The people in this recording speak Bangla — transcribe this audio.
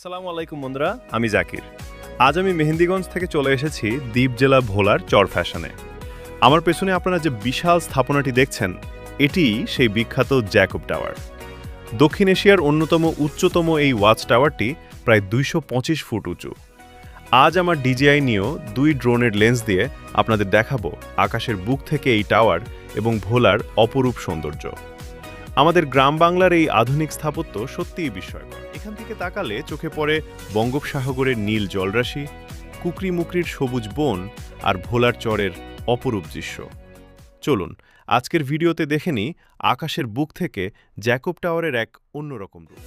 আসসালামু আলাইকুম বন্ধুরা, আমি জাকির। আজ আমি মেহেন্দিগঞ্জ থেকে চলে এসেছি দ্বীপ জেলা ভোলার চর ফ্যাশনে। আমার পেছনে আপনারা যে বিশাল স্থাপনাটি দেখছেন, এটি সেই বিখ্যাত জ্যাকব টাওয়ার। দক্ষিণ এশিয়ার অন্যতম উচ্চতম এই ওয়াচ টাওয়ারটি প্রায় ২২৫ ফুট উঁচু। আজ আমার ডিজিআই নিয়েও ২ ড্রোনের লেন্স দিয়ে আপনাদের দেখাবো আকাশের বুক থেকে এই টাওয়ার এবং ভোলার অপরূপ সৌন্দর্য। আমাদের গ্রাম বাংলার এই আধুনিক স্থাপত্য সত্যিই বিস্ময়কর। এখান থেকে তাকালে চোখে পড়ে বঙ্গোপসাগরের নীল জলরাশি, কুকরি মুকরির সবুজ বন আর ভোলার চরের অপরূপ দৃশ্য। চলুন আজকের ভিডিওতে দেখে নিই আকাশের বুক থেকে জ্যাকব টাওয়ারের এক অন্যরকম রূপ।